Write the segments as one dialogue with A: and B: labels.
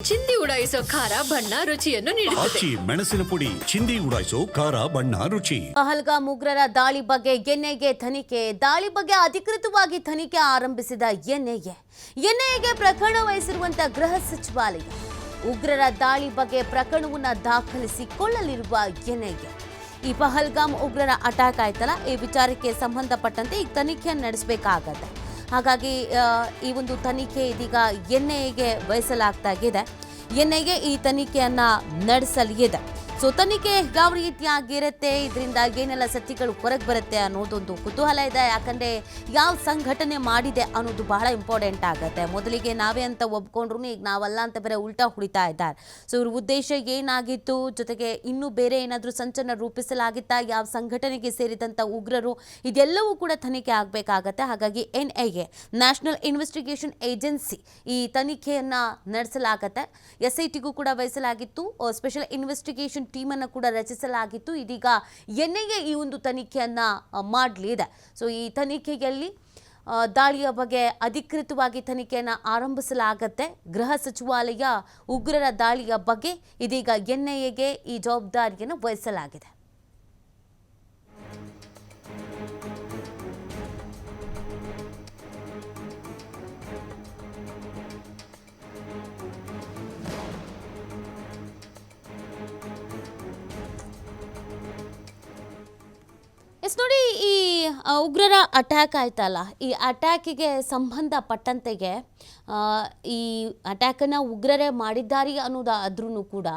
A: ಚಿಂದಿ ಉಡಾಯಿಸೋ ಖಾರ ಬಣ್ಣ ರುಚಿಯನ್ನು ನೀಡುತ್ತದೆ.
B: ಮೆಣಸಿನ ಪುಡಿ ಚಿಂದಿ ಉಡಾಯಿಸೋ ಖಾರ ಬಣ್ಣ ರುಚಿ.
C: ಪಹಲ್ಗಾಮ್ ಉಗ್ರರ ದಾಳಿ ಬಗ್ಗೆ ಎನ್ಐಎಗೆ ತನಿಖೆ. ದಾಳಿ ಬಗ್ಗೆ ಅಧಿಕೃತವಾಗಿ ತನಿಖೆ ಆರಂಭಿಸಿದ ಎನ್ಐಎಗೆ ಪ್ರಕರಣ ವಹಿಸಿರುವಂತಹ ಗೃಹ ಸಚಿವಾಲಯ ಉಗ್ರರ ದಾಳಿ ಬಗ್ಗೆ ಪ್ರಕರಣವನ್ನು ದಾಖಲಿಸಿಕೊಳ್ಳಲಿರುವ ಎನ್ಐಎ ಈ ಪಹಲ್ಗಾಮ್ ಉಗ್ರರ ಅಟ್ಯಾಕ್ ಆಯ್ತಲ್ಲ, ಈ ವಿಚಾರಕ್ಕೆ ಸಂಬಂಧಪಟ್ಟಂತೆ ಈಗ ತನಿಖೆಯನ್ನು ನಡೆಸಬೇಕಾಗತ್ತೆ. ಹಾಗಾಗಿ ಈ ಒಂದು ತನಿಖೆ ಇದೀಗ ಎನ್ಐಎಗೆ ವಹಿಸಲಾಗ್ತಾ ಇದೆ. ಎನ್ಐಎ ಈ ತನಿಖೆಯನ್ನ ನಡೆಸಲಿದೆ. ಸೊ ತನಿಖೆ ಯಾವ ರೀತಿಯಾಗಿರುತ್ತೆ, ಇದರಿಂದ ಏನೆಲ್ಲ ಸತ್ಯಗಳು ಹೊರಗೆ ಬರುತ್ತೆ ಅನ್ನೋದೊಂದು ಕುತೂಹಲ ಇದೆ. ಯಾಕಂದರೆ ಯಾವ ಸಂಘಟನೆ ಮಾಡಿದೆ ಅನ್ನೋದು ಬಹಳ ಇಂಪಾರ್ಟೆಂಟ್ ಆಗುತ್ತೆ. ಮೊದಲಿಗೆ ನಾವೇ ಅಂತ ಒಪ್ಕೊಂಡ್ರು ಈಗ ನಾವಲ್ಲ ಅಂತ ಬೇರೆ ಉಲ್ಟಾ ಹೊಡಿತಾ ಇದ್ದಾರೆ. ಸೊ ಇವ್ರ ಉದ್ದೇಶ ಏನಾಗಿತ್ತು, ಜೊತೆಗೆ ಇನ್ನೂ ಬೇರೆ ಏನಾದರೂ ಸಂಚಲನ ರೂಪಿಸಲಾಗಿತ್ತಾ, ಯಾವ ಸಂಘಟನೆಗೆ ಸೇರಿದಂಥ ಉಗ್ರರು, ಇದೆಲ್ಲವೂ ಕೂಡ ತನಿಖೆ ಆಗಬೇಕಾಗತ್ತೆ. ಹಾಗಾಗಿ ಎನ್ಐಎ ನ್ಯಾಷನಲ್ ಇನ್ವೆಸ್ಟಿಗೇಷನ್ ಏಜೆನ್ಸಿ ಈ ತನಿಖೆಯನ್ನು ನಡೆಸಲಾಗತ್ತೆ. SITಗೂ ಕೂಡ ವಹಿಸಲಾಗಿತ್ತು, ಸ್ಪೆಷಲ್ ಇನ್ವೆಸ್ಟಿಗೇಷನ್ ಟೀಮನ್ನು ಕೂಡ ರಚಿಸಲಾಗಿತ್ತು. ಇದೀಗ ಎನ್ಐಎ ಈ ಒಂದು ತನಿಖೆಯನ್ನ ಮಾಡಲಿದೆ. ಸೊ ಈ ತನಿಖೆಯಲ್ಲಿ ದಾಳಿಯ ಬಗ್ಗೆ ಅಧಿಕೃತವಾಗಿ ತನಿಖೆಯನ್ನು ಆರಂಭಿಸಲಾಗತ್ತೆ. ಗೃಹ ಸಚಿವಾಲಯ ಉಗ್ರರ ದಾಳಿಯ ಬಗ್ಗೆ ಇದೀಗ ಎನ್ಐಎಗೆ ಈ ಜವಾಬ್ದಾರಿಯನ್ನು ವಹಿಸಲಾಗಿದೆ. ನೋಡಿ, ಈ ಉಗ್ರರ ಅಟ್ಯಾಕ್ ಆಯ್ತಲ್ಲ, ಈ ಅಟ್ಯಾಕಿಗೆ ಸಂಬಂಧಪಟ್ಟಂತೆಗೆ ಈ ಅಟ್ಯಾಕನ್ನು ಉಗ್ರರೇ ಮಾಡಿದ್ದಾರೆ ಅನ್ನೋದಾದ್ರೂ ಕೂಡ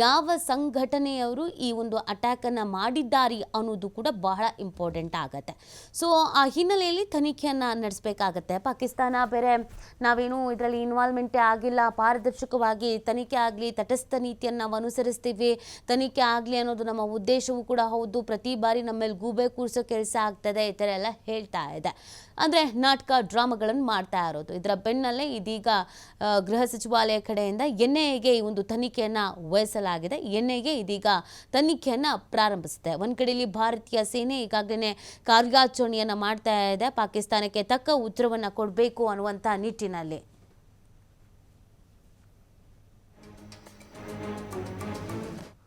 C: ಯಾವ ಸಂಘಟನೆಯವರು ಈ ಒಂದು ಅಟ್ಯಾಕನ್ನು ಮಾಡಿದ್ದಾರೆ ಅನ್ನೋದು ಕೂಡ ಬಹಳ ಇಂಪಾರ್ಟೆಂಟ್ ಆಗುತ್ತೆ. ಸೊ ಆ ಹಿನ್ನೆಲೆಯಲ್ಲಿ ತನಿಖೆಯನ್ನು ನಡೆಸಬೇಕಾಗತ್ತೆ. ಪಾಕಿಸ್ತಾನ ಬೇರೆ ನಾವೇನು ಇದರಲ್ಲಿ ಇನ್ವಾಲ್ವ್ಮೆಂಟೇ ಆಗಿಲ್ಲ, ಪಾರದರ್ಶಕವಾಗಿ ತನಿಖೆ ಆಗಲಿ, ತಟಸ್ಥ ನೀತಿಯನ್ನು ನಾವು ಅನುಸರಿಸ್ತೀವಿ, ತನಿಖೆ ಆಗಲಿ ಅನ್ನೋದು ನಮ್ಮ ಉದ್ದೇಶವೂ ಕೂಡ ಹೌದು, ಪ್ರತಿ ಬಾರಿ ನಮ್ಮ ಮೇಲೆ ಗೂಬೆ ಕೂರಿಸೋ ಕೆಲಸ ಆಗ್ತದೆ, ಈ ಥರ ಎಲ್ಲ ಹೇಳ್ತಾ ಇದೆ. ಅಂದರೆ ನಾಟಕ ಡ್ರಾಮಾಗಳನ್ನು ಮಾಡ್ತಾ ಇರೋದು. ಇದರ ಬೆನ್ನಲ್ಲೇ ಇದೀಗ ಗೃಹ ಸಚಿವಾಲಯ ಕಡೆಯಿಂದ ಎನ್ಐಎಗೆ ಈ ಒಂದು ತನಿಖೆಯನ್ನು ವಹಿಸಲಾಗಿದೆ. ಎನ್ಐಎ ಇದೀಗ ತನಿಖೆಯನ್ನು ಪ್ರಾರಂಭಿಸಿದೆ. ಒಂದು ಕಡೆಯಲ್ಲಿ ಭಾರತೀಯ ಸೇನೆ ಈಗಾಗಲೇ ಕಾರ್ಯಾಚರಣೆಯನ್ನು ಮಾಡ್ತಾ ಇದೆ, ಪಾಕಿಸ್ತಾನಕ್ಕೆ ತಕ್ಕ ಉತ್ತರವನ್ನು ಕೊಡಬೇಕು ಅನ್ನುವಂಥ ನಿಟ್ಟಿನಲ್ಲಿ.